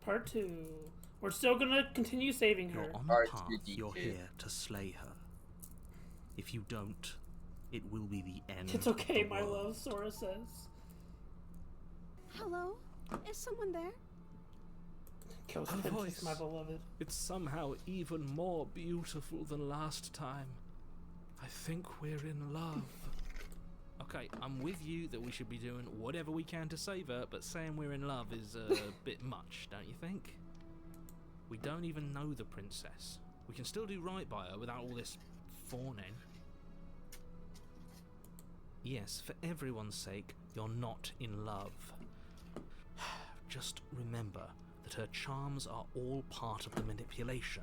Part 2. We're still gonna continue saving her. You're on Part the path. 2D2. You're here to slay her. If you don't, it will be the end. It's okay, of the my world. love, Sora says. Hello? Is someone there? Ghost Her Princess, voice. my beloved. It's somehow even more beautiful than last time. I think we're in love. Okay, I'm with you that we should be doing whatever we can to save her, but saying we're in love is a bit much, don't you think? We don't even know the princess. We can still do right by her without all this fawning. Yes, for everyone's sake, you're not in love. Just remember that her charms are all part of the manipulation.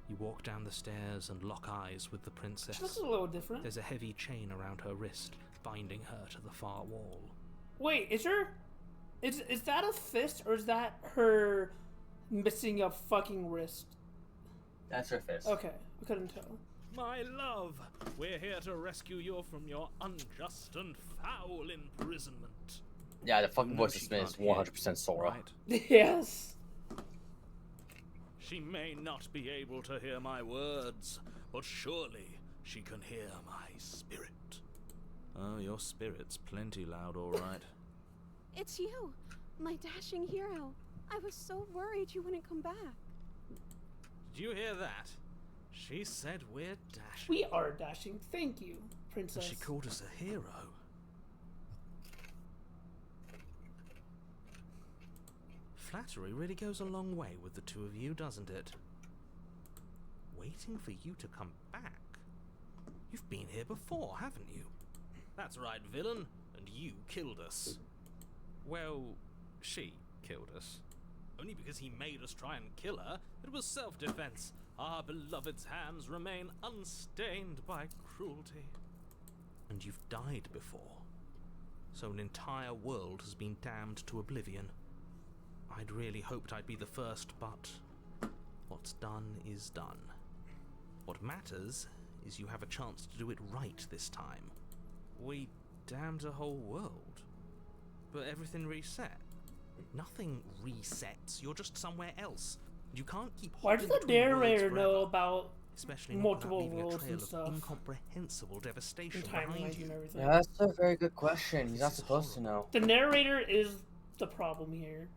You walk down the stairs and lock eyes with the princess. She looks a little different. There's a heavy chain around her wrist, binding her to the far wall. Wait, is that a fist or is that her missing a fucking wrist? That's her fist. Okay, I couldn't tell. My love, we're here to rescue you from your unjust and foul imprisonment. Yeah, the fucking No, voice she of Smith is can't hear 100% Sora. Right? Yes. She may not be able to hear my words, but surely she can hear my spirit. Oh, your spirit's plenty loud, all right. It's you, my dashing hero. I was so worried you wouldn't come back. Did you hear that? She said we're dashing. We are dashing. Thank you, And Princess. she called us a hero. Flattery really goes a long way with the two of you, doesn't it? Waiting for you to come back. You've been here before, haven't you? That's right, villain. And you killed us. Well, she killed us. Only because he made us try and kill her. It was self-defense. Our beloved's hands remain unstained by cruelty. And you've died before. So an entire world has been damned to oblivion. I'd really hoped I'd be the first, but what's done is done. What matters is you have a chance to do it right this time. We damned a whole world, but everything reset. Nothing resets, you're just somewhere else. You can't keep Why does hopping the between worlds narrator forever, know about especially not multiple without leaving a worlds trail and of stuff? incomprehensible devastation and behind timelines you. and everything? Yeah, that's a very good question. He's This not is supposed to know. The narrator is the problem here.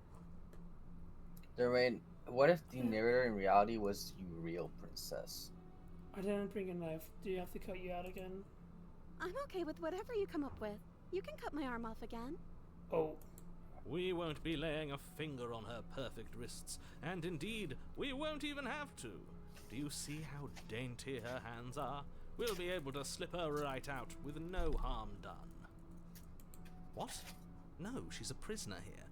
What if the narrator in reality was the real princess? I didn't bring a knife. Do you have to cut you out again? I'm okay with whatever you come up with. You can cut my arm off again. Oh. We won't be laying a finger on her perfect wrists, and indeed, we won't even have to. Do you see how dainty her hands are? We'll be able to slip her right out with no harm done. What? No, she's a prisoner here.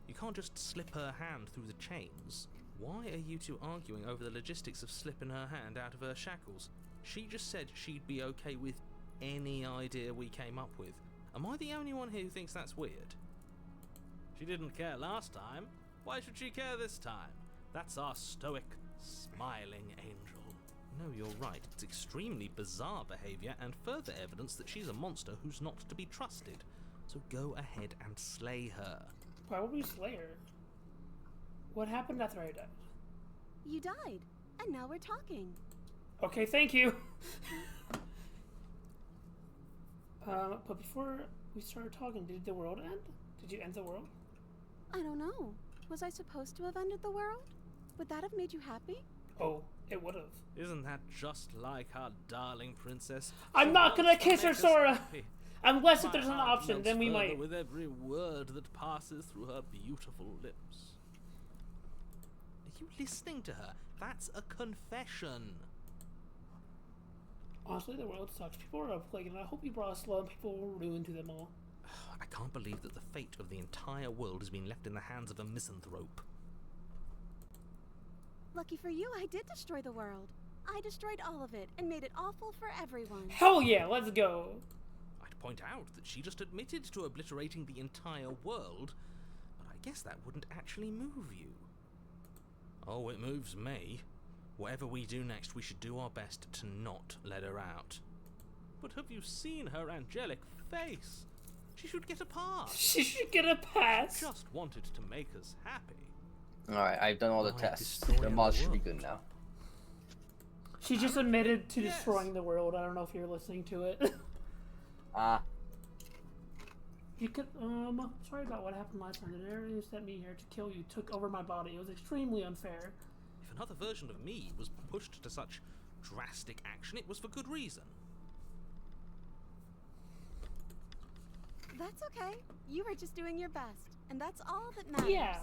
You can't just slip her hand through the chains. Why are you two arguing over the logistics of slipping her hand out of her shackles? She just said she'd be okay with any idea we came up with. Am I the only one here who thinks that's weird? She didn't care last time. Why should she care this time? That's our stoic, smiling angel. No, you're right. It's extremely bizarre behavior and further evidence that she's a monster who's not to be trusted. So go ahead and slay her. Why would we slay her? What happened after I died? You died, and now we're talking. Okay, thank you. But before we started talking, did the world end? Did you end the world? I don't know. Was I supposed to have ended the world? Would that have made you happy? Oh, it would have. Isn't that just like our darling princess? I'm She not gonna wants to kiss her, make us Sora! happy. Unless My if there's an heart option, melts then we further might. with every word that passes through her beautiful lips. Are you listening to her? That's a confession. Honestly, the world sucks. People are plagued, and I hope you brought us love. People were ruined to them all. I can't believe that the fate of the entire world has been left in the hands of a misanthrope. Lucky for you, I did destroy the world. I destroyed all of it and made it awful for everyone. Hell yeah, let's go. I'd point out that she just admitted to obliterating the entire world, but I guess that wouldn't actually move you. Oh, it moves me. Whatever we do next, we should do our best to not let her out. But have you seen her angelic face? She should get a pass. She should get a pass. Just wanted to make us happy. Alright, I've done all the Why tests. destroy The the mod should be world? good now. She just admitted to Yes. destroying the world. I don't know if you're listening to it. Ah, You could, sorry about what happened last time. The area who sent me here to kill you took over my body. It was extremely unfair. If another version of me was pushed to such drastic action, it was for good reason. That's okay. You were just doing your best, and that's all that matters. Yeah.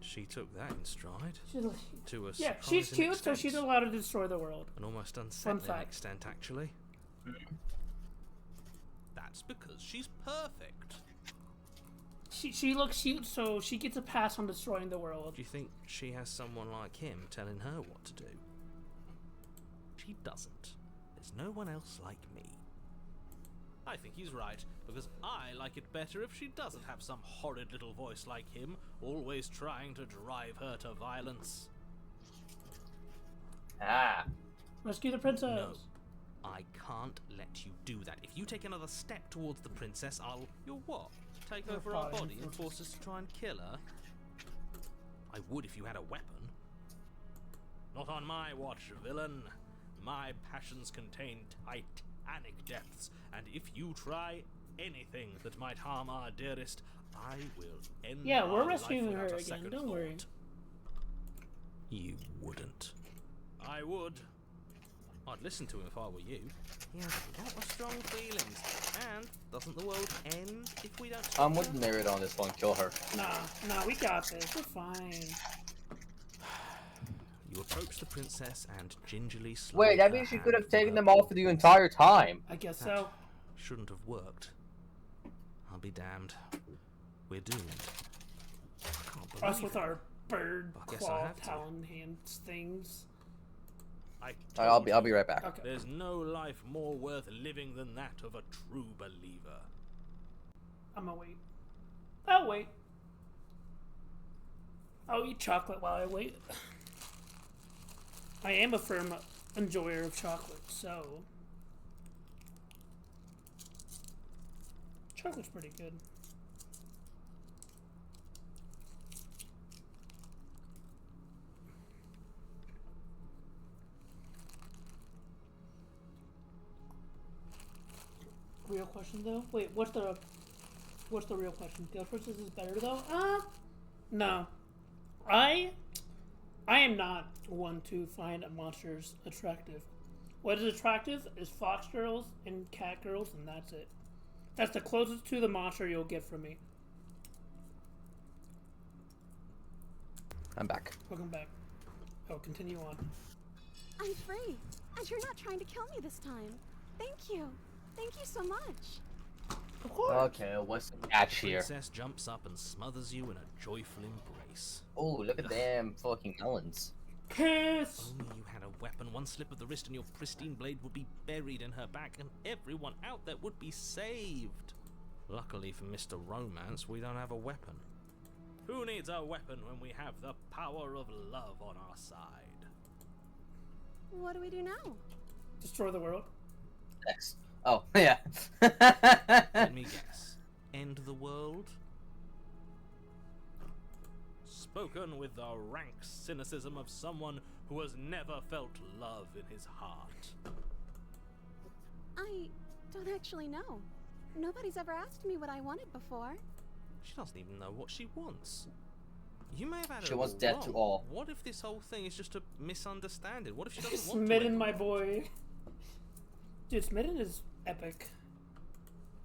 She took that in stride. She's, To a yeah, she's surprising cute, so extent. she's allowed to destroy the world. An almost unsettling fact. extent, actually. That's because she's perfect. She looks cute, so she gets a pass on destroying the world. Do you think she has someone like him telling her what to do? She doesn't. There's no one else like me. I think he's right, because I like it better if she doesn't have some horrid little voice like him, always trying to drive her to violence. ah. Rescue the princess. No. I can't let you do that. If you take another step towards the princess, I'll... You'll what? Take You're over our fine. body and force us to try and kill her? I would if you had a weapon. Not on my watch, villain. My passions contain titanic depths, and if you try anything that might harm our dearest, I will end Yeah, we're our life rescuing her without a again, second don't worry. thought. You wouldn't. I would. I'd listen to him if I were you. He has a lot of strong feelings. And doesn't the world end if we don't stop I'm with her? the narrator on this one. Kill her. Nah, we got this. We're fine. You approach the princess and gingerly slide Wait, that her means you hand could have through taken her them off for the entire time. I guess That so. shouldn't have worked. I'll be damned. We're doomed. I can't believe Us with it. our bird I guess I claw have to. talon hands things. I Alright, told I'll be you. right back. Okay. There's no life more worth living than that of a true believer. I'm gonna wait. I'll wait. I'll eat chocolate while I wait. I am a firm enjoyer of chocolate, so chocolate's pretty good. Real question though? Wait, what's the real question? Ghost Princess is better though? No. I am not one to find monsters attractive. What is attractive is fox girls and cat girls, and that's it. That's the closest to the monster you'll get from me. I'm back. Welcome back. Oh, continue on. I'm free, and you're not trying to kill me this time. Thank you. Thank you so much. Of course. Okay, what's the catch here? Princess jumps up and smothers you in a joyful embrace. Oh, look at them fucking melons. Kiss. Only you had a weapon, one slip of the wrist and your pristine blade would be buried in her back and everyone out there would be saved. Luckily for Mr. Romance, we don't have a weapon. Who needs a weapon when we have the power of love on our side? What do we do now? Destroy the world. X. Oh, yeah. Let me guess. End the world? Spoken with the rank cynicism of someone who has never felt love in his heart. I don't actually know. Nobody's ever asked me what I wanted before. She doesn't even know what she wants. You may have had She it wants all death to wrong. all. What if this whole thing is just a misunderstanding? What if she doesn't want to Smitten, end my the world? boy. Dude, Smitten is epic.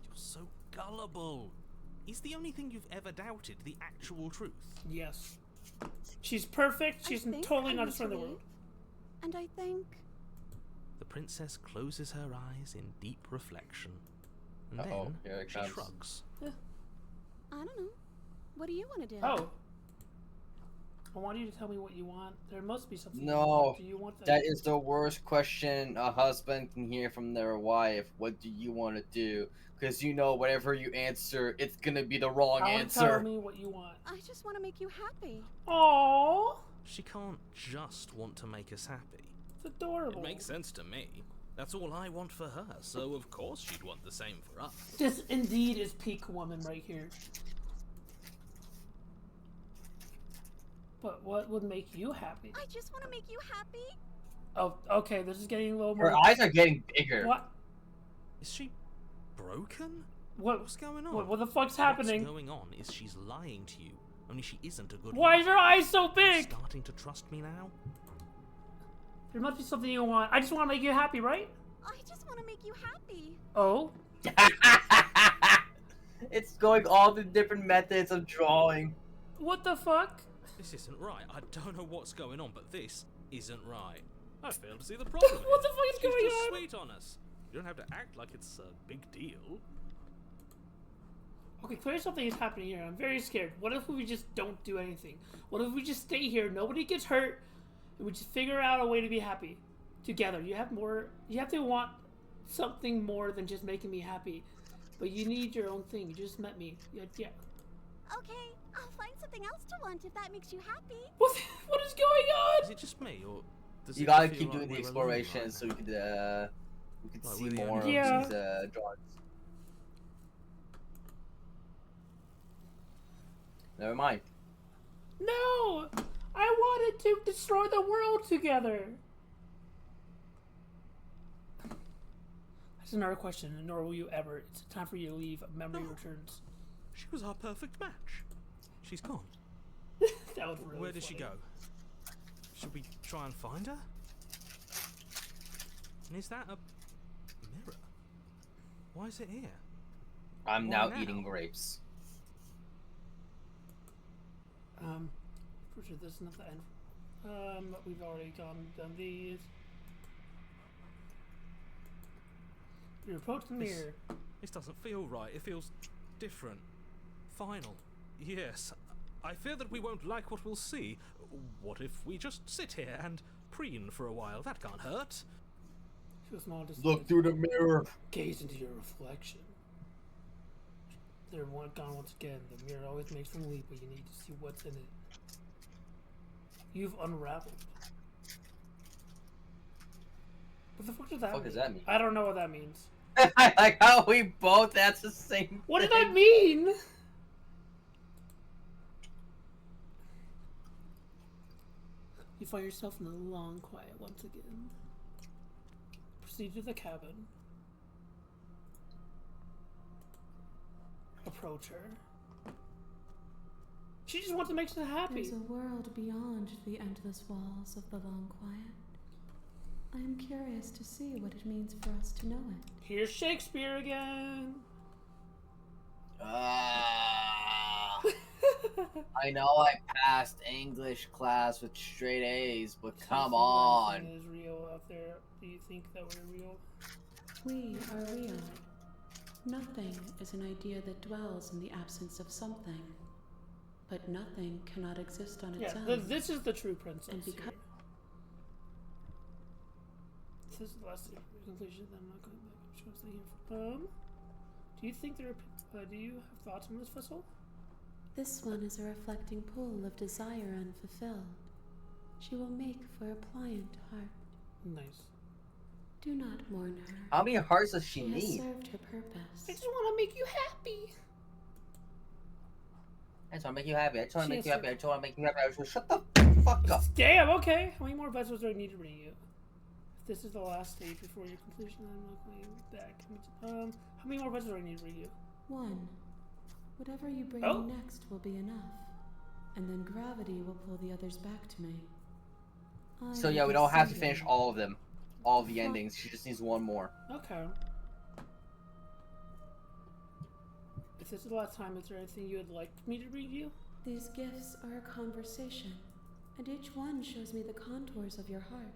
You're so gullible. Is the only thing you've ever doubted the actual truth? Yes. She's perfect. She's I think totally I not need destroying to the world. leave. And I think The princess closes her eyes in deep reflection. And Uh-oh, here then it she comes. shrugs. I don't know. What do you want to do? Oh. I want you to tell me what you want. There must be something. No, Do you want that is the worst question a husband can hear from their wife. What do you want to do? Because you know, whatever you answer, it's gonna be the wrong I want to tell answer. me what you want. I just want to make you happy. Aww. She can't just want to make us happy. It's adorable. It makes sense to me. That's all I want for her, so of course she'd want the same for us. This indeed is peak woman right here. But what would make you happy? I just want to make you happy. Oh, okay, this is getting a little more... Her eyes are getting bigger. What? Is she broken? What? What's going on? What the fuck's happening? What's going on is she's lying to you. Only she isn't a good Why one. is her eyes so Are you big? starting to trust me now? There must be something you want. I just want to make you happy, right? I just want to make you happy. Oh? It's going all the different methods of drawing. What the fuck? This isn't right. I don't know what's going on, but this isn't right. I fail to see the problem. What the fuck is She's going just on? sweet on us. You don't have to act like it's a big deal. Okay, clearly something is happening here. I'm very scared. What if we just don't do anything? What if we just stay here, nobody gets hurt, and we just figure out a way to be happy together? You have to want something more than just making me happy. But you need your own thing. You just met me. Yeah. Okay, I'll find something else to want if that makes you happy. What is going Is on? it just me, or does You it gotta feel keep like doing the we're exploration alone so right we could Like, see we're the more only of ones. these drawings. Never mind. No! I wanted to destroy the world together. That's another question, nor will you ever. It's time for you to leave. Memory No. returns. She was our perfect match. She's gone. That was really Where did she funny. go? Should we try and find her? And is that a mirror? Why is it here? I'm Why now now? eating grapes. Pretty sure this is not the end. We've already done these. You approach the This- mirror. This doesn't feel right. It feels different. Final. Yes. I fear that we won't like what we'll see. What if we just sit here and preen for a while? That can't hurt. Feel small distance. Look through the mirror. Gaze into your reflection. They're gone once again. The mirror always makes them leap, but you need to see what's in it. You've unraveled. What the fuck does that What mean? does that mean? I don't know what that means. I like how we both that's the same. What did thing. that mean? You find yourself in the long quiet once again. Proceed to the cabin. Approach her. She just wants to make us happy. There's a world beyond the endless walls of the long quiet. I am curious to see what it means for us to know it. Here's Shakespeare again. I know I passed English class with straight A's, but come on. Anything is real out there. Do you think that we're real? We are real. Nothing is an idea that dwells in the absence of something. But nothing cannot exist on its Yeah, own. this is the true princess. And because- here. This is the last conclusion. Then I'm not going back. I'm just going to stay here. Do you think there are? Do you have thoughts on this vessel? This one is a reflecting pool of desire unfulfilled. She will make for a pliant heart. Nice. Do not mourn her. How many hearts does she She has need? served her purpose. I just want to make you happy. I just want to make you happy. I just want to She make you has happy. I just want to make you happy. I just want shut the fuck up. Damn. Okay. How many more vessels do I need to bring you? If this is the last stage before your conclusion, then I'm not going back. How many more vessels do I need to bring you? One. Whatever you bring Oh. me next will be enough. And then gravity will pull the others back to me. I So will yeah, we be don't have to single. finish all of them. All of the endings. She just needs one more. Okay. If this is the last time, is there anything you would like me to read you? These gifts are a conversation, and each one shows me the contours of your heart.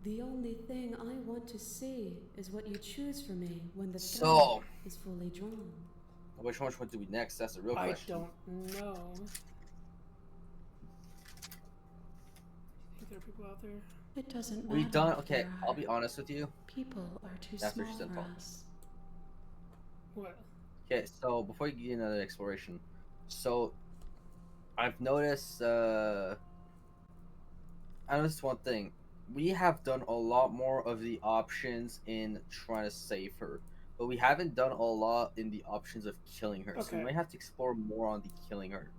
The only thing I want to see is what you choose for me when the So- thread is fully drawn. Which one should we do next? That's the real I question. don't know. Think there are people out there? It doesn't matter. We've done. if Okay, there I'll are. be honest with you. People are too After small she's done for talking. us. What? Okay, so before you get another exploration, so I've noticed. I noticed one thing. we have done a lot more of the options in trying to save her, but we haven't done a lot in the options of killing her. So we Okay. might have to explore more on the killing her.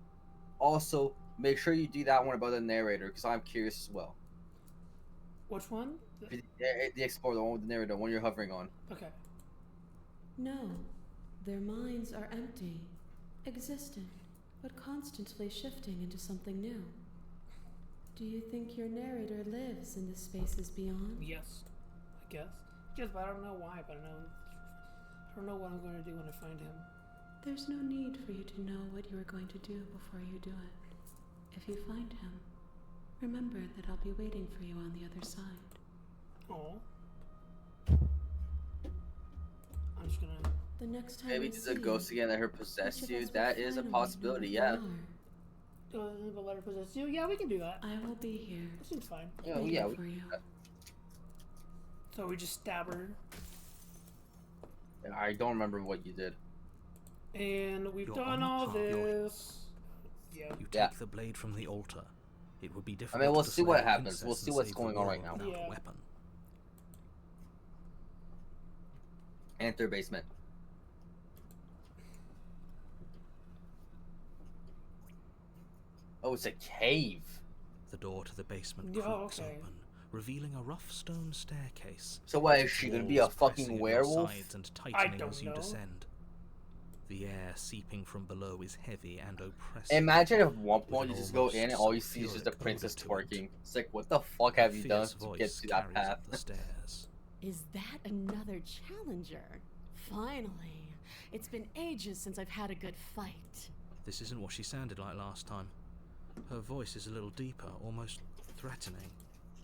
Also, make sure you do that one about the narrator, because I'm curious as well. Which one? The explorer, the one with the narrator, the one you're hovering on. Okay. No, their minds are empty, existent, but constantly shifting into something new. Do you think your narrator lives in the spaces beyond? Yes, I guess. Just, but I don't know why. But I don't know what I'm going to do when I find him. There's no need for you to know what you are going to do before you do it. If you find him, remember that I'll be waiting for you on the other side. Oh. I'm just gonna. The next time Maybe we it's see a ghost again that her each possessed of you. us will That is a finally possibility, know yeah. who we are. The letter possess you? Yeah, we can do that. I will be here, That seems fine. Yeah, waiting yeah. for you. So we just stab her, I don't remember what you did. and we've You're done on all the path. You're- this. Yeah. You take Yeah. the blade from the altar. It would be I difficult. mean, we'll to see slay what a happens. We'll princess see and what's save the going on right world now. without a Yeah. weapon. Enter basement. Oh, it's a cave. The door to the basement Yeah, creaks okay. open, revealing a rough stone staircase. So what, is she gonna be a Walls pressing fucking at your werewolf? sides and tightening don't as you know. descend. The air seeping from below is heavy and oppressive. Imagine if one With point an you just go almost in and all you see is just a sulphuric princess odour to it. twerking. It's like, what the fuck A have you done fierce to get voice to that carries path? up the stairs. Is that another challenger? Finally. It's been ages since I've had a good fight. This isn't what she sounded like last time. Her voice is a little deeper, almost threatening.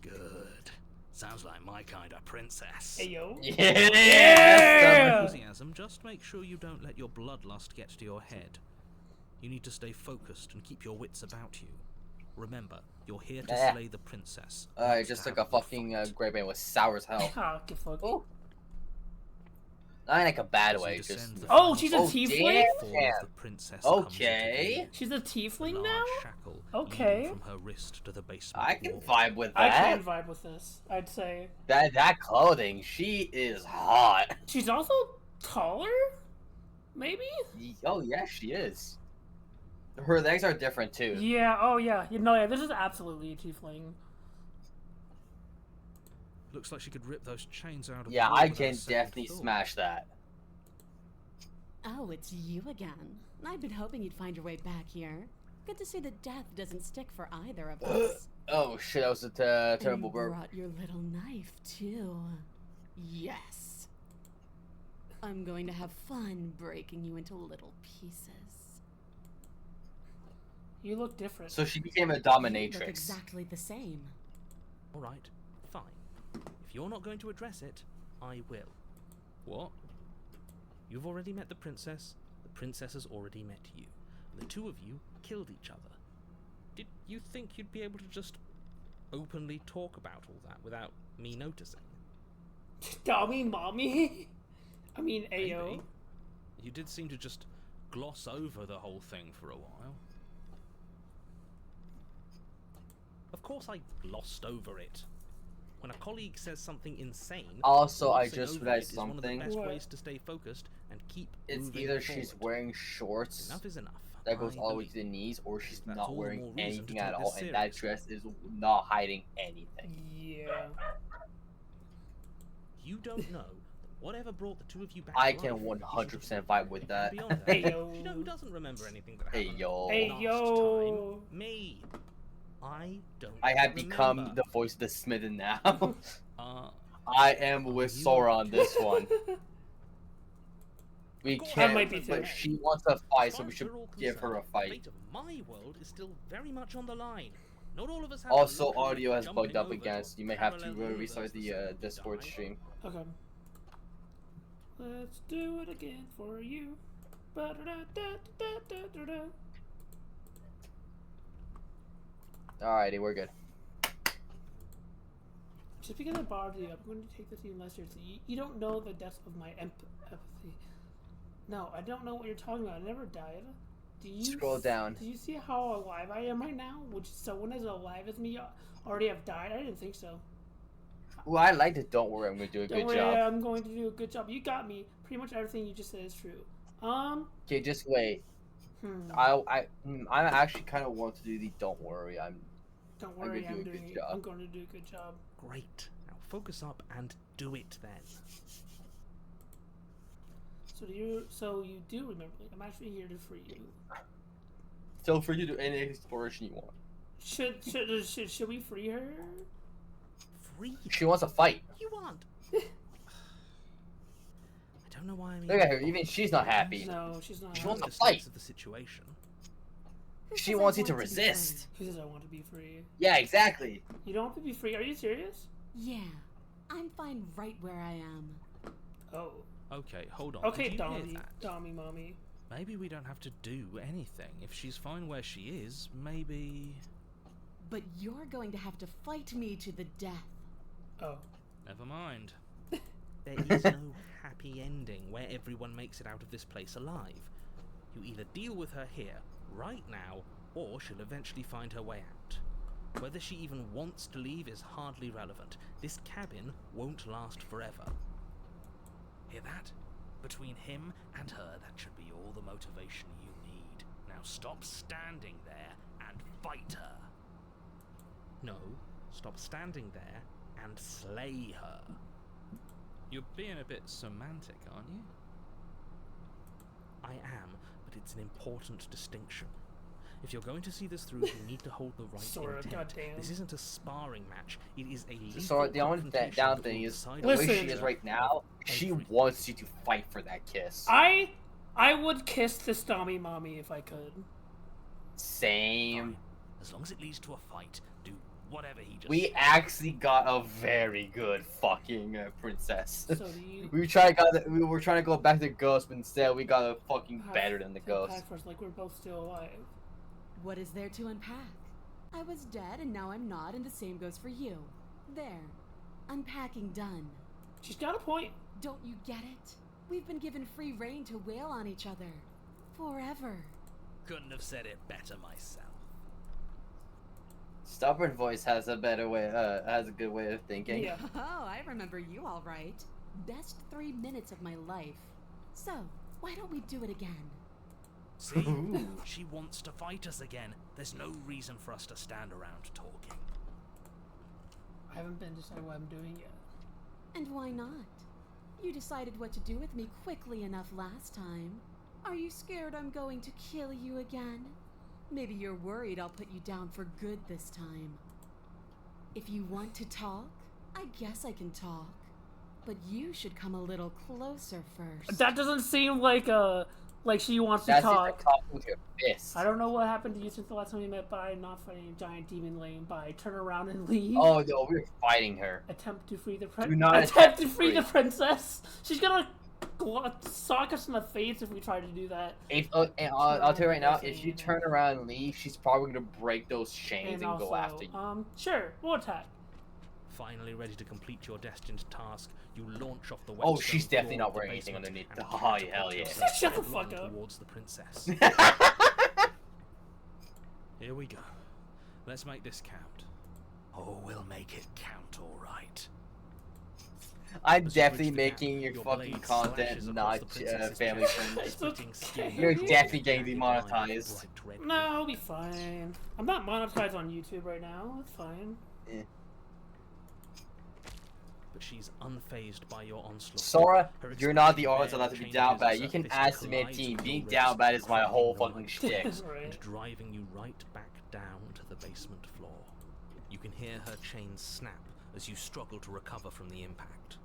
Good. Sounds like my kind of princess. Hey yo. Yeah! Enthusiasm, just make sure you don't let your bloodlust get to your head. You need to stay focused and keep your wits about you. Remember, you're here to Yeah. slay the princess. I not just to took a have the fucking fight. grape and was sour as hell. Ah, get fucked. Oh. Not in like a bad As you way, descend just... the Oh, final she's a Oh, tiefling? form damn. of the princess comes into Okay. view. She's a A tiefling large now? shackle Okay. leading from her wrist to the basement I can wall. vibe with I that. can vibe with this. I'd say That clothing, she is hot. she's also taller. Maybe. Oh yeah, she is. Her legs are different too. Yeah. Oh yeah. You know, yeah. This is absolutely a tiefling. Looks like she could rip those chains out of Yeah, the wall I without a can second definitely thought. smash that. Oh, it's you again. I've been hoping you'd find your way back here. Good to see that death doesn't stick for either of us. Oh shit, that was a And terrible you burp. brought your little knife, too. Yes. I'm going to have fun breaking you into little pieces. You look different. So she became a You dominatrix. look exactly the same. All right, fine. If you're not going to address it, I will. What? You've already met the princess has already met you. And the two of you killed each other. Did you think you'd be able to just openly talk about all that without me noticing? Dummy, mommy. I mean, Ayo. Maybe. You did seem to just gloss over the whole thing for a while. Of course I glossed over it. When a colleague says something insane, Also, I glossing just over realized it is one of the something. best What? ways to stay focused and keep It's moving either she's forward. wearing shorts Enough is enough. that goes I all the way to believe the knees, or she's That's not all the wearing more reason to anything take at this all, and that dress is not hiding anything. Yeah. you don't know that whatever brought the two of you back. I to can life 100% isn't vibe with and that. beyond that, Ayo. you know who doesn't remember anything that Hey, happened yo. Hey, last yo. time? Me. I don't. I have become remember. the voice of the Smitten now. Uh, I am with You- Sora on this one. We Go on. can't, I might be but too. she wants a fight, as so far we as should we're all give her a concerned, fight. The fate of my world is still very much on the line. Not all of us have Also, the luxury of audio has jumping bugged up over again, to so you may have to parallel restart the universes Discord die. stream. Okay. Let's do it again for you. Ba-da-da-da-da-da-da-da. Alrighty, we're good. Just because I bothered you, I'm going to take this even less seriously. You don't know the depth of my empathy. No, I don't know what you're talking about. I never died. Do you Scroll down. Do you see how alive I am right now? Would someone as alive as me already have died? I didn't think so. I like it. Don't worry, I'm gonna do a Don't good worry, job. I'm going to do a good job. You got me. Pretty much everything you just said is true. Okay, just wait. Hmm. I actually kind of want to do the don't worry. Don't gonna worry, do I'm a good doing it. job. I'm going to do a good job. Great. Now focus up and do it then. So you do remember me. I'm actually here to free you. Feel free to do any exploration you want. Should we free her? Free? She wants to fight. You want? I don't know why I'm Look at her. Even she's not happy. No, she's not. She wants happy. to fight. Of the situation. Who She says I wants you to want be resist. Who says I want to be free? Yeah, exactly. You don't want to be free? Are you serious? Yeah, I'm fine right where I am. Oh. Okay, hold on. Okay, Did you hear Dommy, that? Dommy, mommy. Maybe we don't have to do anything. If she's fine where she is, maybe... But you're going to have to fight me to the death. Oh. Never mind. There is no happy ending where everyone makes it out of this place alive. You either deal with her here, right now, or she'll eventually find her way out. Whether she even wants to leave is hardly relevant. This cabin won't last forever. Hear that? Between him and her, that should be all the motivation you need. Now stop standing there and fight her. No, stop standing there and slay her. You're being a bit semantic, aren't you? I am, but it's an important distinction. If you're going to see this through, you need to hold the right Sora, intent. goddamn. This isn't a sparring match. It is a lethal So the only confrontation down that thing will is decide the way Listen. she is right now. She Everything. wants you to fight for that kiss. I would kiss this Dommy mommy if I could. Same. Fine. As long as it leads to a fight, do whatever he just We said. actually got a very good fucking princess. So do you? We were trying to go back to Ghost, but instead we got a fucking better than the Ghost. Unpack first, like we're both still alive. What is there to unpack? I was dead and now I'm not, and the same goes for you. There. Unpacking done. She's got a point. Don't you get it? We've been given free reign to wail on each other. Forever. Couldn't have said it better myself. Stubborn voice has a better way, has a good way of thinking. Yeah. Oh, I remember you all right. Best 3 minutes of my life. So, why don't we do it again? See? She wants to fight us again. There's no reason for us to stand around talking. I haven't been decided what I'm doing yet. And why not? You decided what to do with me quickly enough last time. Are you scared I'm going to kill you again? Maybe you're worried I'll put you down for good this time. If you want to talk, I guess I can talk. But you should come a little closer first. That doesn't seem like she wants to That's talk. like talking with your fist. I don't know what happened to you since the last time we met, but I'm not fighting a giant demon lane by turn around and leave. Oh no, we're fighting her. Attempt to free the Do not attempt to free free. the princess. She's gonna sock us in the face if we try to do that. If I'll tell you right now, if you turn around and leave, she's probably gonna break those chains and also, go after you. Sure, we'll attack. Finally ready to complete your destined task, you launch off the wet Oh, stone she's definitely floor not of the wearing anything basement underneath. and Oh, catapult hell yeah. yourself Shut the headlong fuck up. towards the princess. Here we go. Let's make this count. Oh, we'll make it count, all right. I'm As you definitely bridge the gap, making your your fucking blade content slashes across not the princess's family chest, friendly. splitting skin, You're definitely getting jagged line of demonetized. bright red No, I'll be fine. I'm not monetized on YouTube right now. It's fine. But she's unfazed by your onslaught. Sora, Her you're not the expression artist allowed to be changes down as bad. her You can fist ask the main collides team. with Being your down wrist, bad is my cracking whole your fucking leg shtick. Right. and driving you right back down to the basement floor. You can hear her chains snap as you struggle to recover from the impact.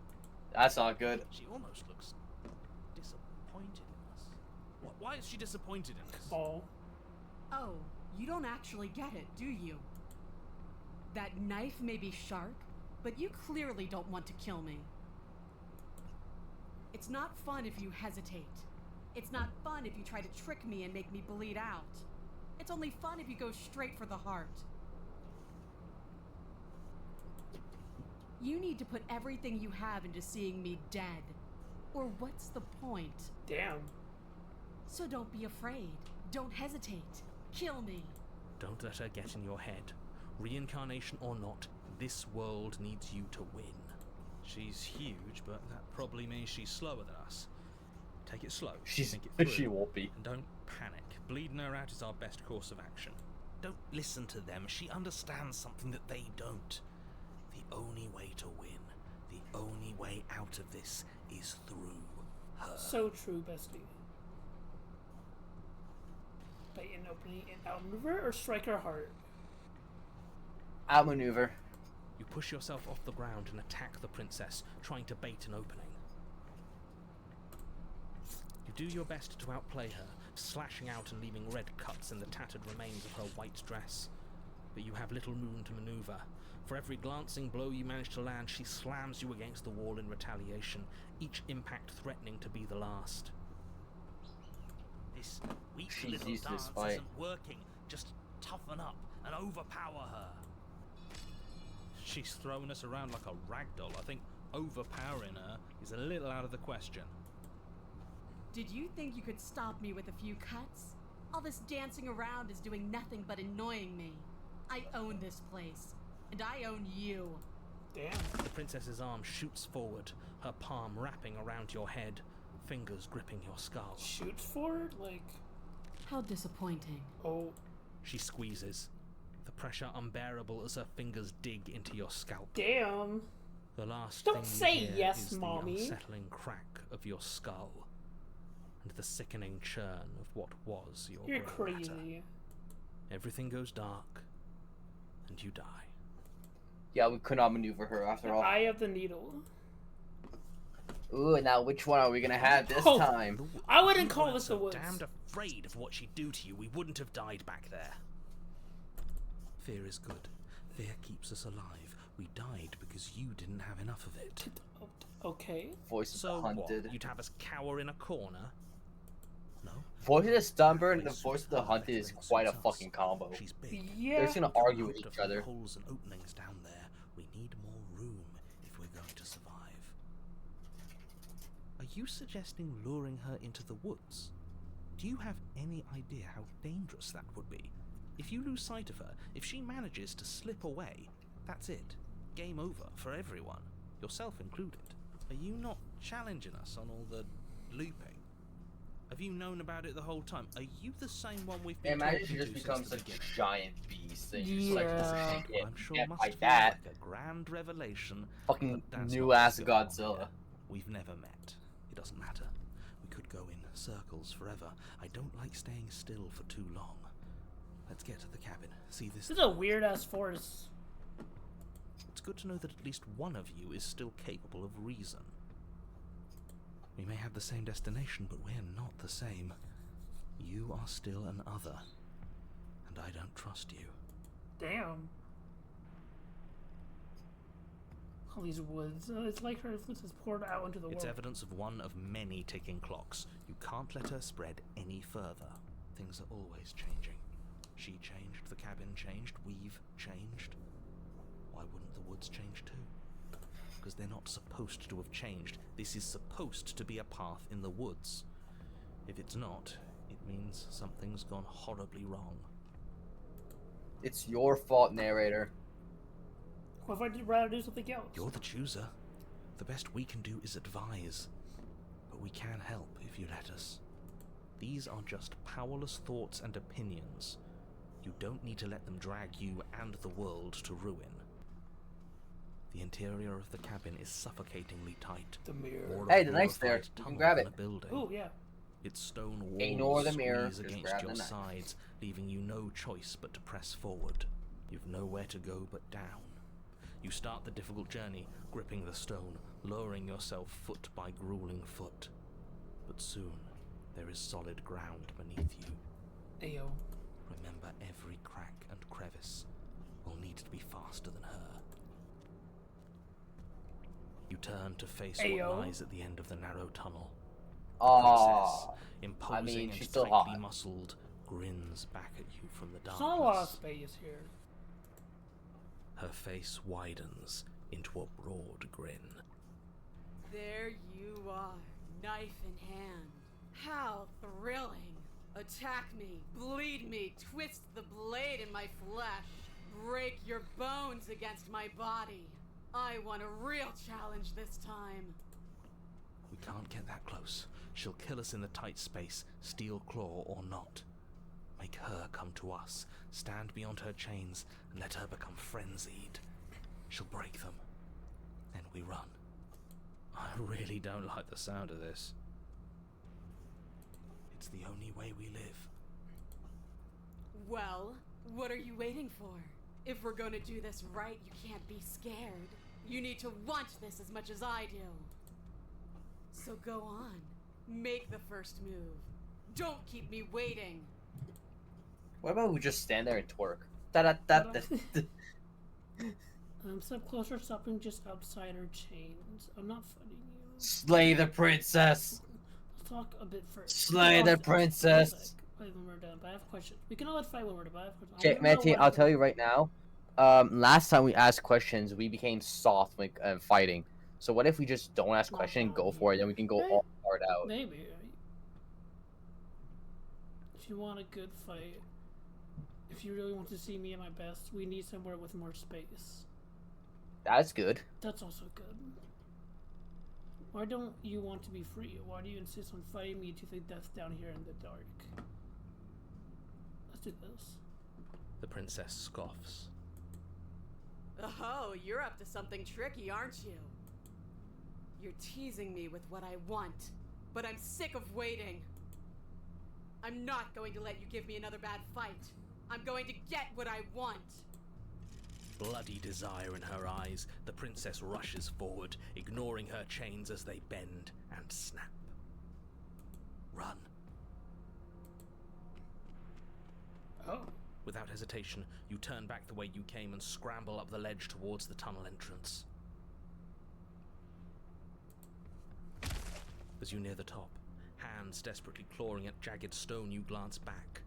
That's not good. She almost looks disappointed in us. Why is she disappointed in us? Oh. Oh, you don't actually get it, do you? That knife may be sharp, but you clearly don't want to kill me. It's not fun if you hesitate. It's not fun if you try to trick me and make me bleed out. It's only fun if you go straight for the heart. You need to put everything you have into seeing me dead. Or what's the point? Damn. So don't be afraid. Don't hesitate. Kill me. Don't let her get in your head. Reincarnation or not, this world needs you to win. She's huge, but that probably means she's slower than us. Take it slow. She's think it she through, won't be. and don't panic. Bleeding her out is our best course of action. Don't listen to them. She understands something that they don't. The only way to win, the only way out of this is through her. So true, bestie. Bait an opening and outmaneuver or strike her heart? Outmaneuver. You push yourself off the ground and attack the princess, trying to bait an opening. You do your best to outplay her, slashing out and leaving red cuts in the tattered remains of her white dress. But you have little room to maneuver. For every glancing blow you manage to land, she slams you against the wall in retaliation, each impact threatening to be the last. This weak She's little used to this dance fight. isn't working. Just toughen up and overpower her. She's throwing us around like a ragdoll. I think overpowering her is a little out of the question. Did you think you could stop me with a few cuts? All this dancing around is doing nothing but annoying me. I own this place, and I own you. Damn. The princess's arm shoots forward, her palm wrapping around your head, fingers gripping your skull. Shoots forward? Like, How disappointing. oh, She squeezes, the pressure unbearable as her fingers dig into your scalp. damn. The last Don't thing say you hear yes, is Mommy. the unsettling crack of your skull, and the sickening churn of what was your You're grey matter. crazy. Everything goes dark, and you die. Yeah, we could not maneuver her after all. Eye of the needle. Ooh, now which one are we gonna have this Oh. time? I wouldn't If you call weren't this the so woods. damned afraid of what she'd do to you, we wouldn't have died back there. Fear is good. Fear keeps us alive. We died because you didn't have enough of it. Okay. Voice of So the Hunted. what? You'd have us cower in a corner? No. Voice of the Stubborn and the Place voice of the her Hunted is against quite a us. fucking combo. She's big. Yeah. They're just gonna We argue with can't each afford other. Holes and openings down there. We need more room if we're going to survive. Are you suggesting luring her into the woods? Do you have any idea how dangerous that would be? If you lose sight of her, if she manages to slip away, that's it. Game over for everyone, yourself included. Are you not challenging us on all the looping? Have you known about it the whole time? Are you the same one we've been Imagine talking she to just since becomes the a beginning? giant beast and you're just like, Yeah. yeah, I'm sure can't must fight feel that. like a grand revelation. Fucking but that's new not ass what's going on Godzilla. here. We've never met. It doesn't matter. We could go in circles forever. I don't like staying still for too long. Let's get to the cabin. See this? This is a weird ass forest. It's good to know that at least one of you is still capable of reason. We may have the same destination, but we're not the same. You are still an other, and I don't trust you. Damn. All these woods. It's like her influence is poured out into the It's world. evidence of one of many ticking clocks. You can't let her spread any further. Things are always changing. She changed, the cabin changed, we've changed. Why wouldn't the woods change too? Because they're not supposed to have changed. This is supposed to be a path in the woods. If it's not, it means something's gone horribly wrong. It's your fault, narrator. What if I'd rather do something else? You're the chooser. The best we can do is advise. But we can help if you let us. These are just powerless thoughts and opinions. You don't need to let them drag you and the world to ruin. The interior of the cabin is suffocatingly tight. The mirror. More Hey, a the knife's there. glorified You can tunnel grab than it. a building. Oh yeah. Its stone walls Ignore the mirror, squeeze just against grab your the knife. sides, leaving you no choice but to press forward. You've nowhere to go but down. You start the difficult journey, gripping the stone, lowering yourself foot by grueling foot. But soon, there is solid ground beneath you. Ayo. Remember, every crack and crevice will need to be faster than her. You turn to face Ayo. what lies at the end of the narrow tunnel. Aww. Princess, imposing mean, and she's still tightly hot. muscled, grins back at you from the There's darkness. not a lot of space here. Her face widens into a broad grin. There you are, knife in hand. How thrilling. Attack me, bleed me, twist the blade in my flesh, break your bones against my body. I want a real challenge this time. We can't get that close. She'll kill us in the tight space, steel claw or not. Make her come to us, stand beyond her chains, and let her become frenzied. She'll break them. Then we run. I really don't like the sound of this. It's the only way we live. Well, what are you waiting for? If we're gonna do this right, you can't be scared. You need to want this as much as I do. So go on. Make the first move. Don't keep me waiting. What about we just stand there and twerk? Da da da da. Step closer, stopping just outside our chains. I'm not fighting you. Slay the princess. Let's talk a bit first. Slay the princess. Wait, when we're done, but I have questions. We can always fight when we're done, but I have questions. Okay, Manty, I'll tell you right now. Last time we asked questions, we became soft when fighting. So what if we just don't ask questions and go for it, and we can go all hard out? Maybe. Right? If you want a good fight, if you really want to see me at my best, we need somewhere with more space. That's good. That's also good. Why don't you want to be free? Why do you insist on fighting me to the death down here in the dark? Let's do this. The princess scoffs. Oh, you're up to something tricky, aren't you? You're teasing me with what I want, but I'm sick of waiting. I'm not going to let you give me another bad fight. I'm going to get what I want. Bloody desire in her eyes, the princess rushes forward, ignoring her chains as they bend and snap. Run. Oh. Without hesitation, you turn back the way you came and scramble up the ledge towards the tunnel entrance. As you near the top, hands desperately clawing at jagged stone, you glance back.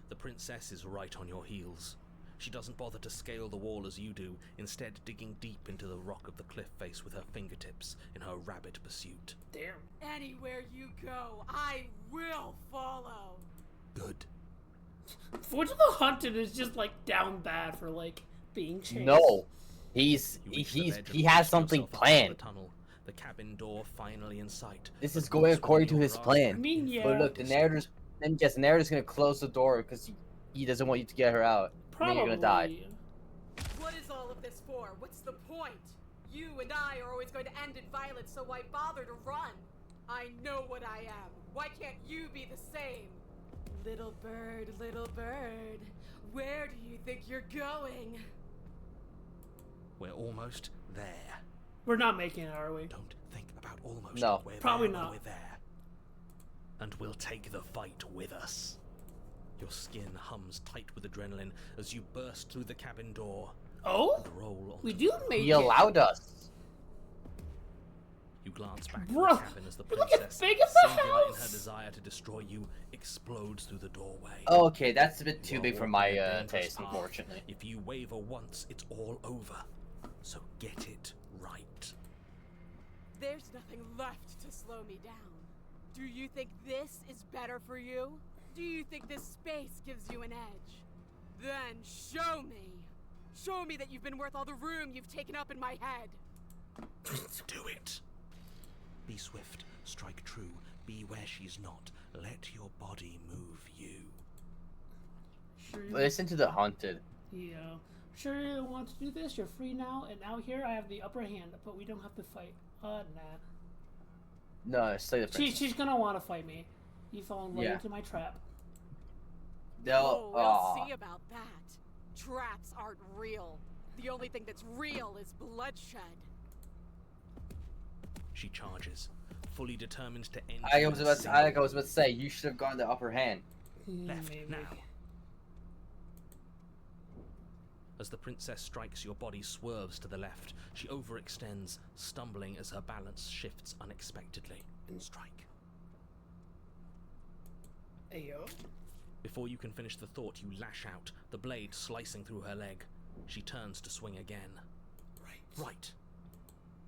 The princess is right on your heels. She doesn't bother to scale the wall as you do, instead digging deep into the rock of the cliff face with her fingertips in her rabid pursuit. Damn. Anywhere you go, I will follow. Good. Fortune the Hunted is just like down bad for like being chased. No, You reach the ledge he and has push something yourself out of planned. The tunnel, the cabin door finally in sight. This The is going boots according to within his your I plan. mean, yeah. But look, the narrator's gonna close the door because he doesn't want you to get her out. Probably. And then you're gonna die. What is all of this for? What's the point? You and I are always going to end in violence, so why bother to run? I know what I am. Why can't you be the same? Little bird, where do you think you're going? We're almost there. We're not making it, are we? Don't think about almost. No. We're Probably there when not. We're there. And we'll take the fight with us. Your skin hums tight with adrenaline as you burst through the cabin door Oh? and roll onto We do the make He it. allowed us. You glance back Bro, at the cabin as the look at princess, big as the singular in her house! desire to destroy you, explodes through the doorway. Okay, that's a bit too You are big for walking my a dangerous taste, path. unfortunately. If you waver once, it's all over. So get it right. There's nothing left to slow me down. Do you think this is better for you? Do you think this space gives you an edge? Then show me. Show me that you've been worth all the room you've taken up in my head. Do it. Be swift, strike true, be where she's not. Let your body move you. Sure. Listen to the Haunted. Yeah. Sure you want to do this? You're free now, and out here I have the upper hand, but we don't have to fight. Nah. No, slay the princess. She's gonna want to fight me. You fallen right Yeah. into my trap. Oh, we'll Aw. see about that. Traps aren't real. The only thing that's real is bloodshed. She charges, fully determined to end I you was in about single to say you should have gotten the upper hand. Left Maybe. now. As the princess strikes, your body swerves to the left. She overextends, stumbling as her balance shifts unexpectedly. Strike. Ayo. Before you can finish the thought, you lash out, the blade slicing through her leg. She turns to swing again. Right.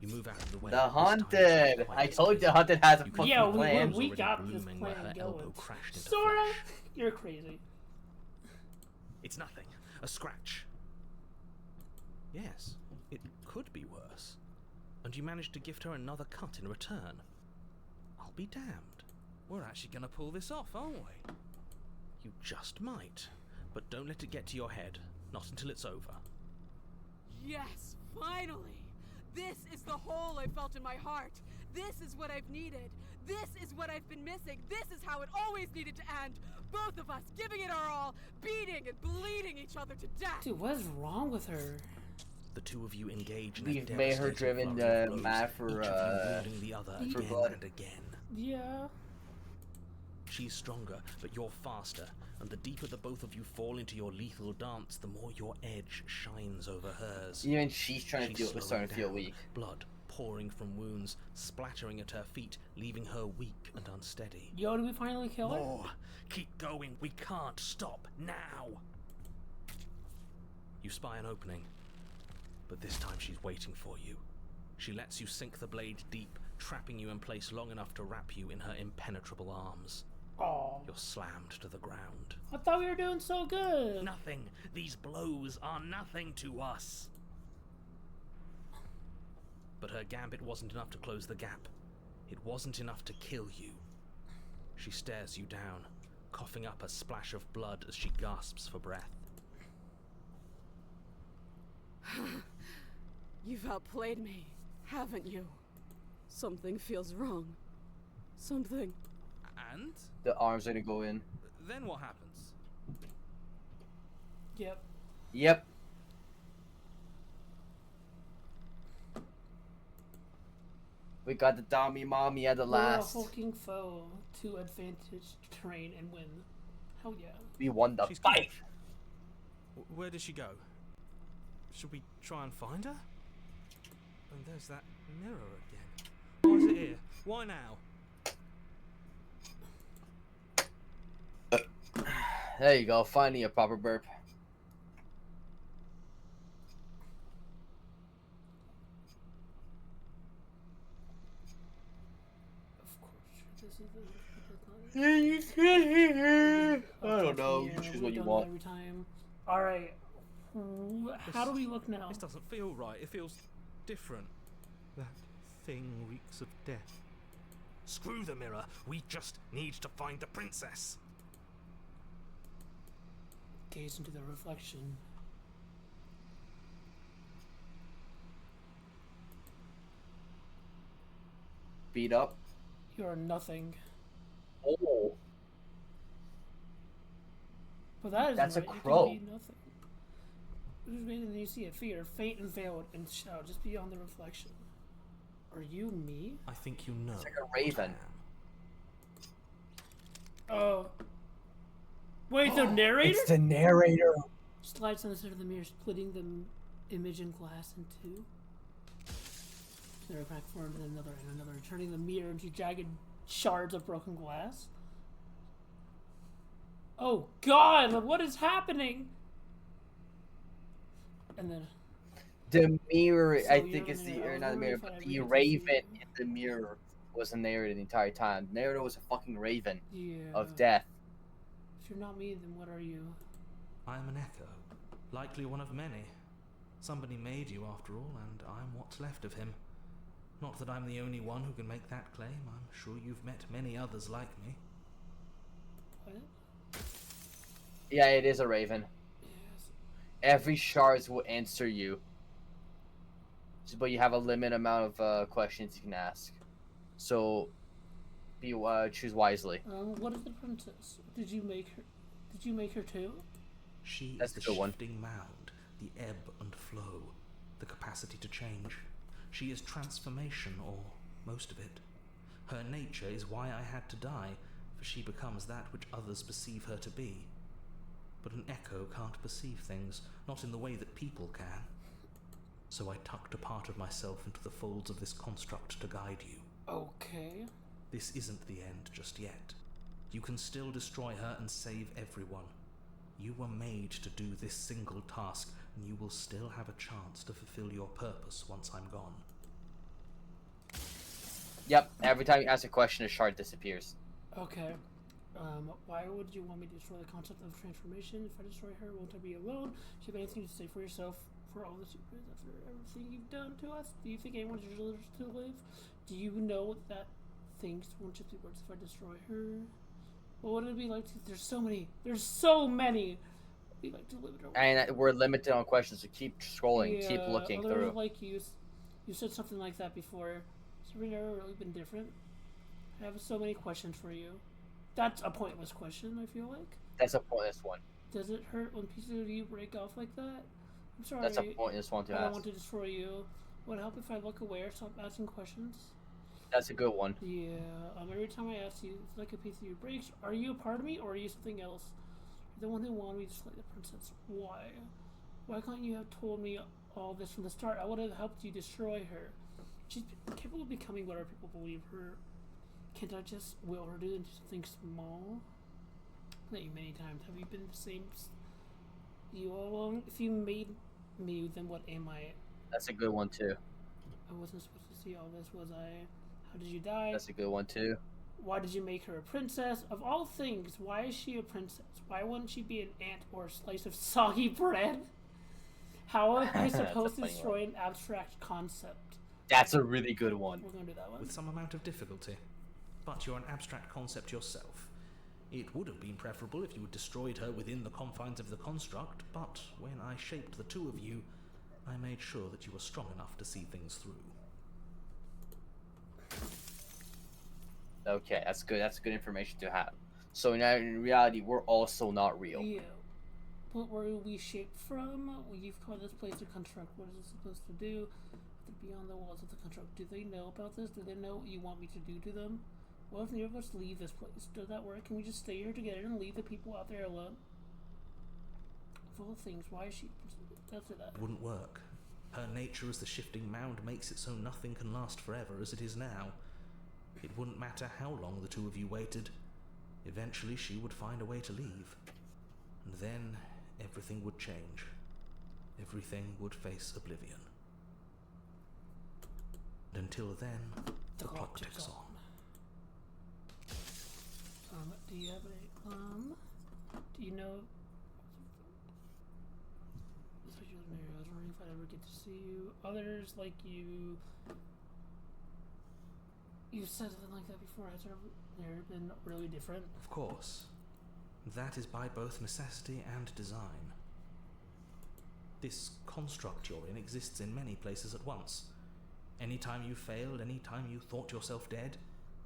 You move out of the way. The this time Haunted! not quite I as told you quickly. the Haunted has a You fucking Yeah, can feel plan. the we flames got already this blooming where plan her going. elbow crashed into Sora, flesh. you're crazy. It's nothing. A scratch. Yes, it could be worse. And you managed to gift her another cut in return. I'll be damned. We're actually going to pull this off, aren't we? You just might. But don't let it get to your head. Not until it's over. Yes, finally! This is the hole I felt in my heart. This is what I've needed. This is what I've been missing. This is how it always needed to end. Both of us giving it our all, beating and bleeding each other to death. Dude, what is wrong with her? The two of you engage in a We've made her devastating driven flurry of blows, mad for, each of you wounding the other for again blood. and again. Yeah. She's stronger, but you're faster, and the deeper the both of you fall into your lethal dance, the more your edge shines over hers. Even she's trying to She's feel, slowing starting to feel down, weak. blood pouring from wounds, splattering at her feet, leaving her weak and unsteady. Yo, did we finally kill her? More! Keep going, we can't stop, now! You spy an opening, but this time she's waiting for you. She lets you sink the blade deep, trapping you in place long enough to wrap you in her impenetrable arms. Aw. You're slammed to the ground. I thought we were doing so good. Nothing. These blows are nothing to us. But her gambit wasn't enough to close the gap. It wasn't enough to kill you. She stares you down, coughing up a splash of blood as she gasps for breath. You've outplayed me, haven't you? Something feels wrong. Something. And The arms are gonna go in. then what happens? Yep. Yep. We got the Dami Mommy at the last. We're a hulking foe to advantage terrain and win. Hell yeah. We won the She's fight. Where did she go? Should we try and find her? And there's that mirror again. Why is it here? Why now? There you go. Finally a proper burp. Of course. This is I don't know. Yeah, You choose we've what you done want. that every time. All right. How do we look now? This doesn't feel right. It feels different. That thing reeks of death. Screw the mirror. We just need to find the princess. Gaze into the reflection. Beat up. You are nothing. Oh. But that is That's a right. You crow. can be nothing. Just wait and you see a figure, faint and veiled, and shadow just beyond the reflection. Are you me? I think you know. It's like a raven. Oh. Wait, the narrator? It's the narrator. Slides on the side of the mirror, splitting the image and glass in two. There a crack formed and another, turning the mirror into jagged shards of broken glass. Oh God! What is happening? And then The mirror, So I you're think it's the the, narrator. or not the mirror, but I the really raven confused. in the mirror was the narrator the entire time. The narrator was a fucking raven yeah. of death. If you're not me, then what are you? I'm an echo, likely one of many. Somebody made you after all, and I'm what's left of him. Not that I'm the only one who can make that claim. I'm sure you've met many others like me. What? Yeah, it is a raven. Yes. Every shards will answer you. But you have a limited amount of questions you can ask. So, choose wisely. What is the princess? Did you make her? Did you make her too? She That's is the a good one. shifting mound, the ebb and flow, the capacity to change. She is transformation, or most of it. Her nature is why I had to die, for she becomes that which others perceive her to be. But an echo can't perceive things, not in the way that people can. So I tucked a part of myself into the folds of this construct to guide you. Okay. This isn't the end just yet. You can still destroy her and save everyone. You were made to do this single task, and you will still have a chance to fulfill your purpose once I'm gone. Yep, every time you ask a question, a shard disappears. Okay. Why would you want me to destroy the concept of transformation? If I destroy her, won't I be alone? Do you have anything to say for yourself? for all the secrets after everything you've done to us? Do you think anyone deserves to live? Do you know that things won't just be worse if I destroy her? What would it be like to... There's so many. There's so many. We like to live in a... And we're limited on questions, so keep scrolling, keep looking others through. like you said something like that before. Has every never really been different? I have so many questions for you. That's a pointless question, I feel like. That's a pointless one. Does it hurt when pieces of you break off like that? I'm sorry. That's a pointless one to I don't ask. want to destroy you. Would it help if I look away or stop asking questions? That's a good one. Yeah. Every time I ask you, it's like a piece of you breaks. Are you a part of me, or are you something else? You're the one who wanted me to slay the princess. Why? Why can't you have told me all this from the start? I would have helped you destroy her. She's capable of becoming whatever people believe her. Can't I just will her to do into something small? Not you many times. Have you been the same you all along? If you made me, then what am I? That's a good one too. I wasn't supposed to see all this, was I? How did you die? That's a good one too. Why did you make her a princess? Of all things, why is she a princess? Why wouldn't she be an ant or a slice of soggy bread? How am I supposed to destroy an abstract concept? That's a really good one. We're gonna do that one. With some amount of difficulty. But you're an abstract concept yourself. It would have been preferable if you had destroyed her within the confines of the construct, but when I shaped the two of you, I made sure that you were strong enough to see things through. Okay, that's good. That's good information to have. So now, in reality, we're also not real. Yeah. But where we shaped from? You've called this place a construct. What is it supposed to do? Beyond the walls of the construct. Do they know about this? Do they know what you want me to do to them? What if neither of us leave this place? Does that work? Can we just stay here together and leave the people out there alone? Of all things, why is she... After that. It wouldn't work. Her nature as the shifting mound makes it so nothing can last forever as it is now. It wouldn't matter how long the two of you waited. Eventually she would find a way to leave. And then everything would change. Everything would face oblivion. And until then, the clock ticks on. Do you have a, do you know... I was wondering if I'd ever get to see you. Others like you... You've said something like that before. Has there been really different? Of course. That is by both necessity and design. This construct you're in exists in many places at once. Anytime you failed, anytime you thought yourself dead,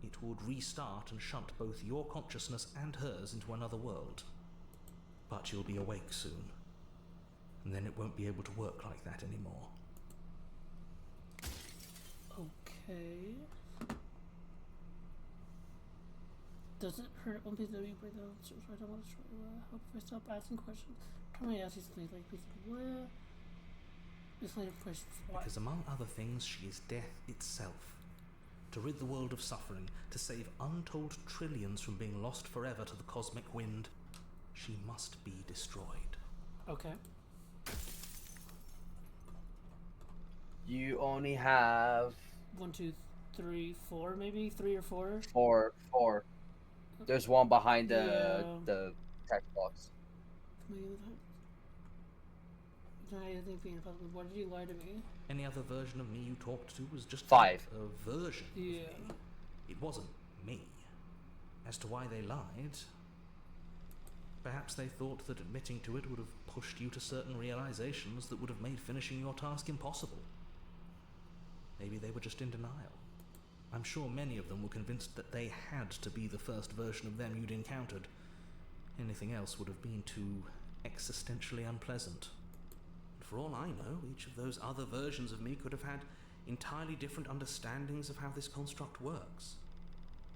it would restart and shunt both your consciousness and hers into another world. But you'll be awake soon, and then it won't be able to work like that anymore. Okay. Does it hurt when people break down? So I don't want to try to help if I stop asking questions. Can I ask you something like where? This line of questions. Why? Because among other things, she is death itself. To rid the world of suffering, to save untold trillions from being lost forever to the cosmic wind, she must be destroyed. Okay. You only have 1, 2, 3, 4, maybe 3 or 4. four. There's one behind the text box. I think being public. Why did you lie to me? Any other version of me you talked to was just 5. a version of Yeah. me. It wasn't me. As to why they lied, perhaps they thought that admitting to it would have pushed you to certain realizations that would have made finishing your task impossible. Maybe they were just in denial. I'm sure many of them were convinced that they had to be the first version of them you'd encountered. Anything else would have been too existentially unpleasant. For all I know, each of those other versions of me could have had entirely different understandings of how this construct works.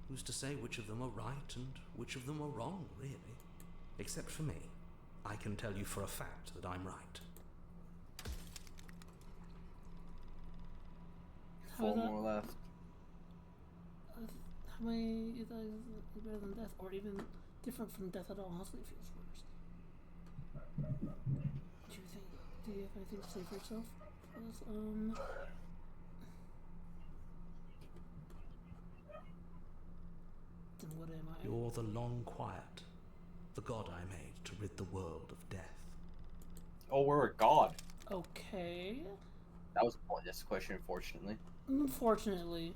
Who's to say which of them are right and which of them are wrong, really? Except for me. I can tell you for a fact that I'm right. 4 more left. How many is that better than death, or even different from death at all? Honestly, it feels worse. Do you have anything to say for yourself? Then what am I? You're the long quiet, the god I made to rid the world of death. Oh, we're a god. Okay. That was a pointless question, unfortunately. Unfortunately.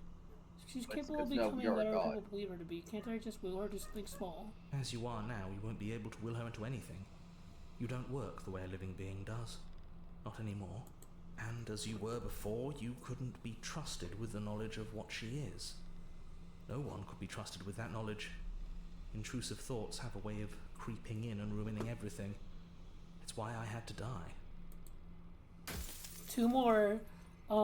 She's But it's capable of good to know becoming you're a whatever god. people believe her to be. Can't I just will her to something small? As you are now, you won't be able to will her into anything. You don't work the way a living being does. Not anymore. And as you were before, you couldn't be trusted with the knowledge of what she is. No one could be trusted with that knowledge. Intrusive thoughts have a way of creeping in and ruining everything. It's why I had to die. 2 more. I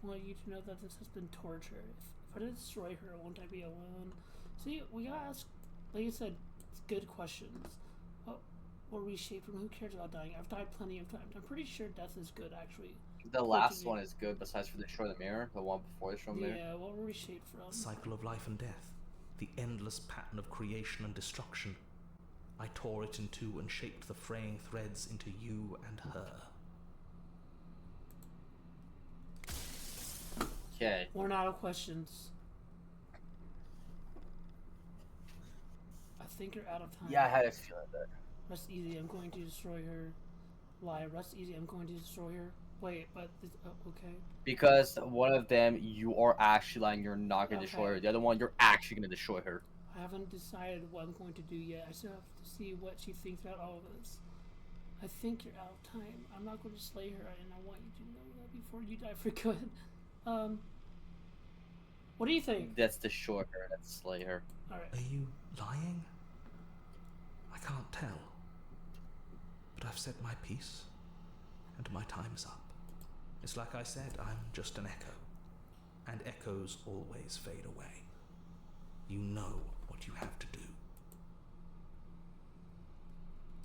want you to know that this has been torture. If I destroy her, won't I be alone? See, we gotta ask, like I said, it's good questions. Or reshape from who cares about dying? I've died plenty of times. I'm pretty sure death is good, actually. The last one is good, besides for Destroy the Mirror. The one before Destroy the Mirror. Yeah, what were we shaped from? Cycle of life and death. The endless pattern of creation and destruction. I tore it in two and shaped the fraying threads into you and her. Okay. We're out of questions. I think you're out of time. Yeah, I had a feeling that. Rest easy, I'm going to destroy her. Lie, rest easy, I'm going to destroy her. Wait, but this, okay. Because one of them, you are actually lying, you're not going to destroy Okay. her. The other one, you're actually going to destroy her. I haven't decided what I'm going to do yet. I still have to see what she thinks about all of this. I think you're out of time. I'm not going to slay her, and I want you to know that before you die for good. What do you think? That's destroy her, that's slay her. Alright. Are you lying? I can't tell. But I've said my piece, and my time's up. It's like I said, I'm just an echo. And echoes always fade away. You know what you have to do.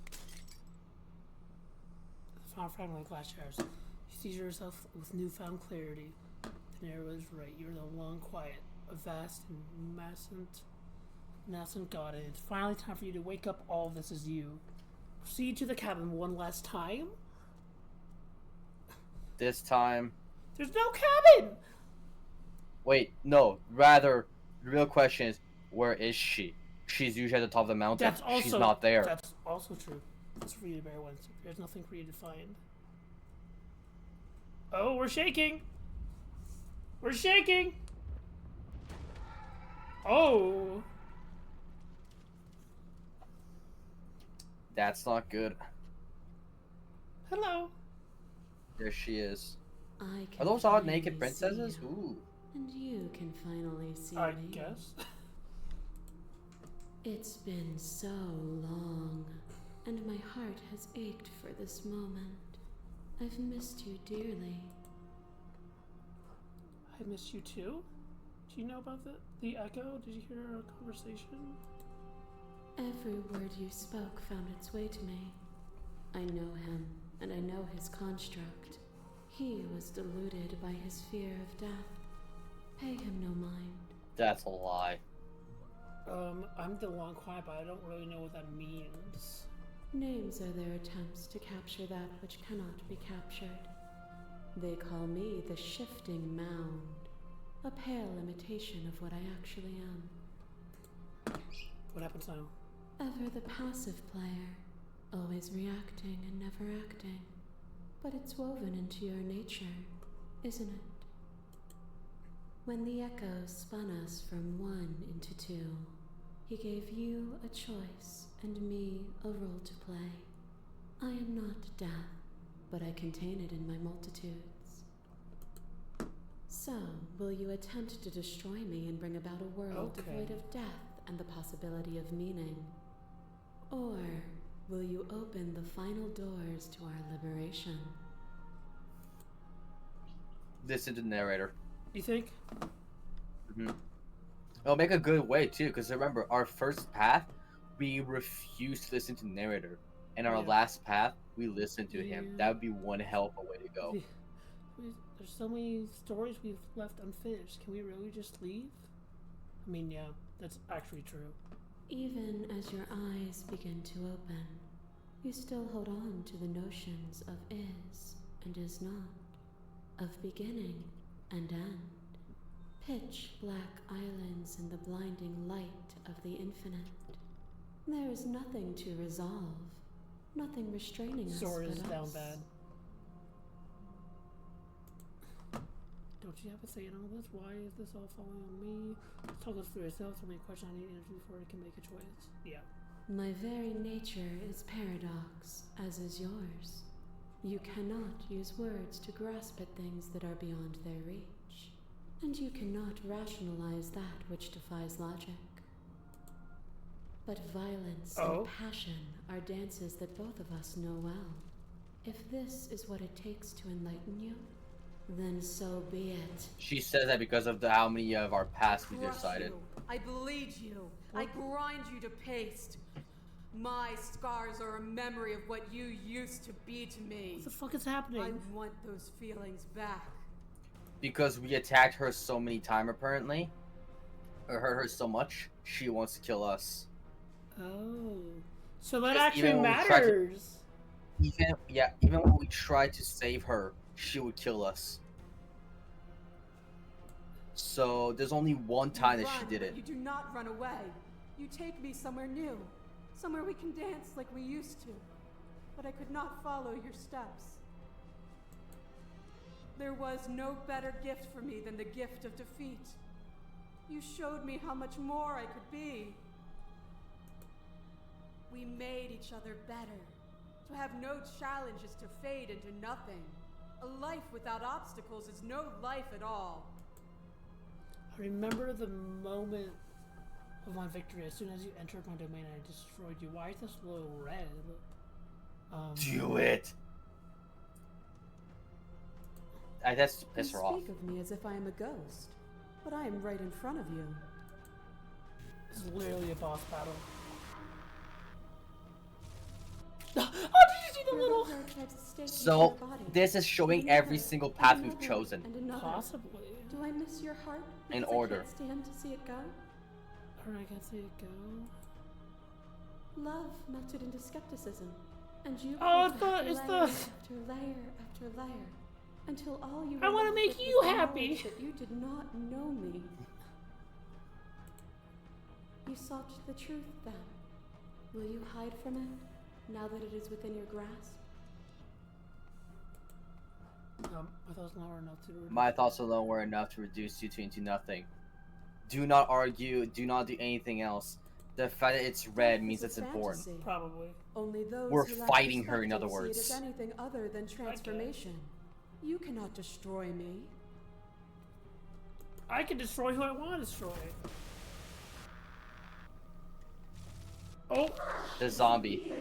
The final fragment glass shares. She sees herself with newfound clarity. The narrow is right. You're the long quiet, a vast and nascent god, and it's finally time for you to wake up. All of this is you. Proceed to the cabin one last time. This time. There's no cabin! Wait, no. Rather, the real question is, where is she? She's usually at the top of the mountain. That's also She's not there. That's also true. That's for you to bear with. There's nothing for you to find. Oh, we're shaking! We're shaking! Oh! That's not good. Hello. There she is. I Are can those odd finally naked see princesses? you, Ooh. and you can finally see I me. guess. It's been so long, and my heart has ached for this moment. I've missed you dearly. I missed you too? Do you know about the echo? Did you hear our conversation? Every word you spoke found its way to me. I know him, and I know his construct. He was deluded by his fear of death. Pay him no mind. That's a lie. I'm the long quiet, but I don't really know what that means. Names are their attempts to capture that which cannot be captured. They call me the Shifting Mound, a pale imitation of what I actually am. What happens now? Ever the passive player, always reacting and never acting. But it's woven into your nature, isn't it? When the echo spun us from one into two, he gave you a choice and me a role to play. I am not death, but I contain it in my multitudes. So, will you attempt to destroy me and bring about a world devoid of death and the possibility of meaning? Or will you open the final doors to our liberation? Listen to the narrator. You think? It'll make a good way too, because remember, our first path, we refused to listen to the narrator, and our Yeah. last path, we listened to him. Yeah. That would be one hell of a way to go. There's so many stories we've left unfinished. Can we really just leave? I mean, yeah, that's actually true. Even as your eyes begin to open, you still hold on to the notions of is and is not, of beginning and end, pitch black islands in the blinding light of the infinite. There is nothing to resolve, nothing restraining us Sora is but down us. bad. Don't you have a say in all this? Why is this all falling on me? Talk us through yourself. So many questions I need answers before I can make a choice. Yeah. My very nature is paradox, as is yours. You cannot use words to grasp at things that are beyond their reach, and you cannot rationalize that which defies logic. But violence Oh? and passion are dances that both of us know well. If this is what it takes to enlighten you, then so be it. She says that because of how many of our past we Crush decided. you. I bleed you. I grind you to paste. My scars are a memory of what you used to be to me. What the fuck is I happening? want those feelings back. Because we attacked her so many times, apparently, or hurt her so much, she wants to kill us. Oh. So that Just actually even when we tried to- matters. Even when we tried to save her, she would kill us. So there's only one time You that she run, did but it. You do not run away. You take me somewhere new, somewhere we can dance like we used to. But I could not follow your steps. There was no better gift for me than the gift of defeat. You showed me how much more I could be. We made each other better. To have no challenges to fade into nothing. A life without obstacles is no life at all. I remember the moment of my victory. As soon as you entered my domain, I destroyed you. Why is this little red? Do it. That's to piss You her off. speak of me as if I am a ghost, but I am right in front of you. This is literally a boss battle. Oh, did you see the Your little? hair tries to stake into So your body. this is showing Another, every single path we've another, chosen. and another. Possibly. Do I miss your heart? In because order. I can't stand to see it go. Or I can see it go. Love melted into skepticism, and you. Oh, pulled it's back the- layer it's the- after layer after layer, until all you. I were wanna left make with you was the happy. knowledge That you did not know me. You sought the truth then. Will you hide from it now that it is within your grasp? My thoughts lower enough to. My thoughts alone were enough to reduce you into nothing. Do not argue. Do not do anything else. The fact that it's red means It's it's a important. fantasy. Probably. Only those We're who lack fighting her, in perspective other see it as words. anything other than transformation. You cannot destroy me. I can destroy who I want to destroy. Oh, The zombie.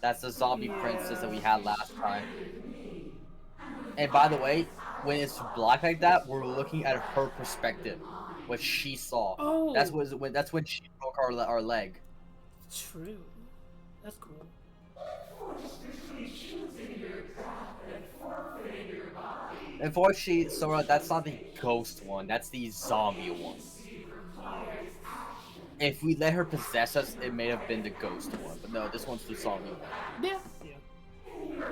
That's the zombie princess that we had last time. And by the way, when it's black like that, we're looking at her perspective, what she saw. Oh. That's when she broke our leg. true. That's cool. Unfortunately, Sora, that's not the ghost one. That's the zombie one. If we let her possess us, it may have been the ghost one. But no, this one's the zombie one. Yeah. Yeah.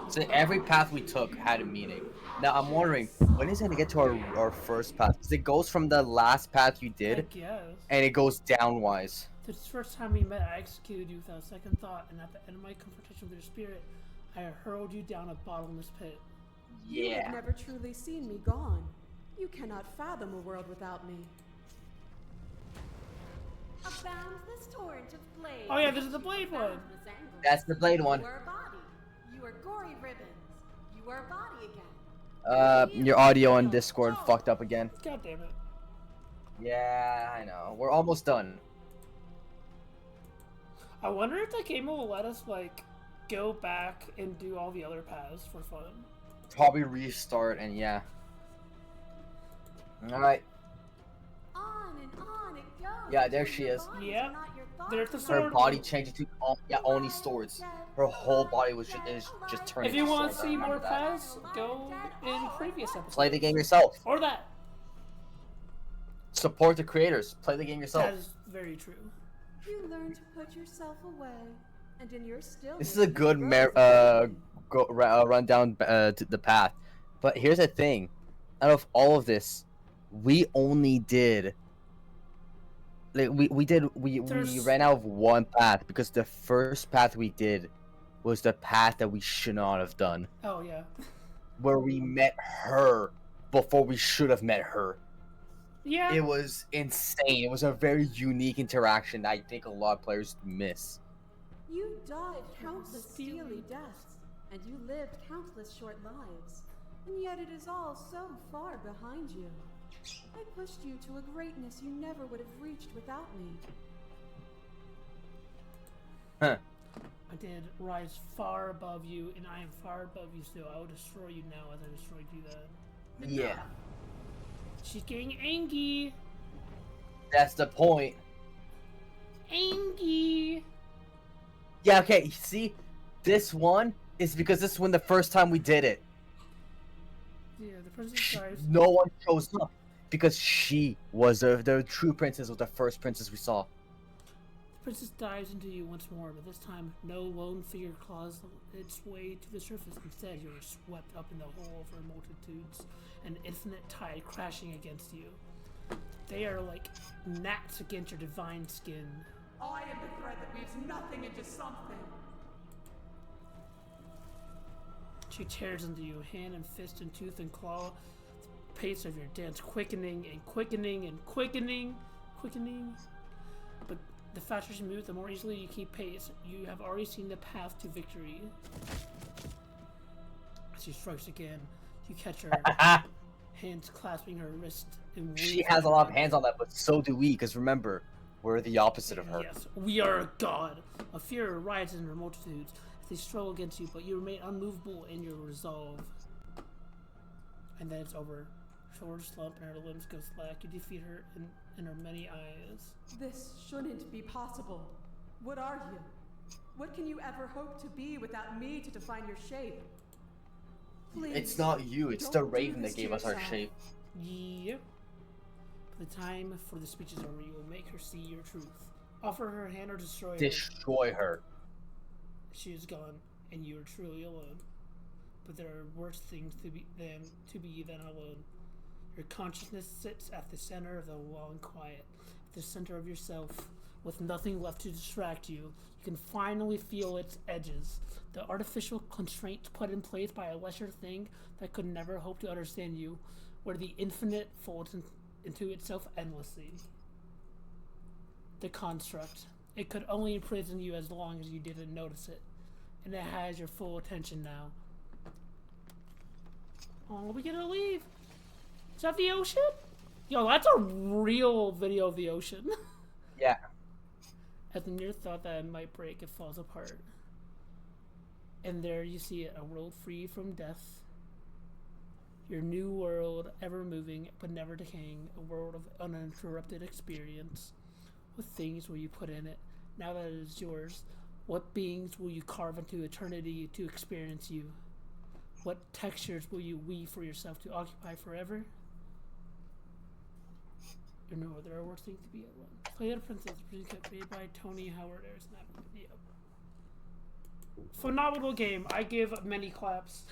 So every path we took had a meaning. Now I'm wondering, when is it gonna get to our first path? Because it goes from the last path you I did, guess. and it goes downwise. This first time we met, I executed you without a second thought, and at the end of my confrontation with your spirit, I hurled you down a bottomless pit. You have Yeah. never truly seen me gone. You cannot fathom a world without me. A boundless torrent of blades. Oh yeah, this is the blade one. Boundless anguish. That's the blade one. You are a body. You are gory ribbons. You are a body again. Your audio on Discord fucked up again. God damn it. Yeah, I know. We're almost done. I wonder if that game will let us like go back and do all the other paths for fun. Probably restart and yeah. Alright. On and on it goes. Yeah, there she Your is. bodies Yeah. are not your There's the thoughts. sword. Her body changed into only swords. Her whole body was just turning. If you into want to swords. I see more remember that. paths, go in previous episodes. Play the game yourself. Or that. Support the creators. Play the game yourself. That is very true. You learn to put yourself away, and in your stillness. This is a you good grow run down to the path. But here's the thing. Out of all of this, we only did like we There's- ran out of one path because the first path we did was the path that we should not have done, Oh yeah. where we met her before we should have met her. Yeah. It was insane. It was a very unique interaction that I think a lot of players miss. You died countless Steely steely deaths, and you lived countless short lives, and yet it is all so far behind you. I pushed you to a greatness you never would have reached without me. Huh. I did rise far above you, and I am far above you still. I will destroy you now as I destroyed you then. Yeah. She's getting angry. That's the point. Angry. Yeah, okay, see? This one is because this one the first time we did it. Yeah, the princess dies. No one shows up. Because she was the true princess, was the first princess we saw. The princess dives into you once more, but this time no lone figure claws its way to the surface. Instead, you are swept up in the hole of her multitudes, an infinite tide crashing against you. They are like gnats against your divine skin. I am the thread that weaves nothing into something. She tears into you, hand and fist and tooth and claw. The pace of your dance quickening and quickening and quickening. But the faster you move, the more easily you keep pace. You have already seen the path to victory. As she strikes again, you catch her, hands clasping her wrist. And She has a lot of hands on that, but so do we, because remember, we're the opposite of her. Yes, we are a god. A fear rises in her multitudes as they struggle against you, but you remain unmovable in your resolve. And then it's over. Shoulders slump and her limbs go slack. You defeat her in her many eyes. This shouldn't be possible. What are you? What can you ever hope to be without me to define your shape? Please. It's not you, it's don't the do raven this that to gave us our yourself. shape. Yep. The time for the speech is over. You will make her see your truth. Offer her hand or destroy her. Destroy her. She is gone, and you are truly alone. But there are worse things to be than alone. Your consciousness sits at the center of the long quiet, at the center of yourself, with nothing left to distract you. You can finally feel its edges, the artificial constraints put in place by a lesser thing that could never hope to understand you, where the infinite folds into itself endlessly. The construct. It could only imprison you as long as you didn't notice it, and it has your full attention now. Oh, we gotta leave. Is that the ocean? Yo, that's a real video of the ocean. Yeah. At the near thought that it might break, it falls apart. And there you see it, a world free from death. Your new world, ever moving but never decaying, a world of uninterrupted experience. What things will you put in it? Now that it is yours, what beings will you carve into eternity to experience you? What textures will you weave for yourself to occupy forever? You know, there are worse things to be at one. Play the Princess, made by Tony Howard. Yep. Phenomenal game. I give many claps.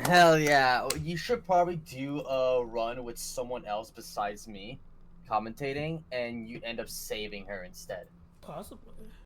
Hell yeah. You should probably do a run with someone else besides me commentating, and you end up saving her instead. Possibly.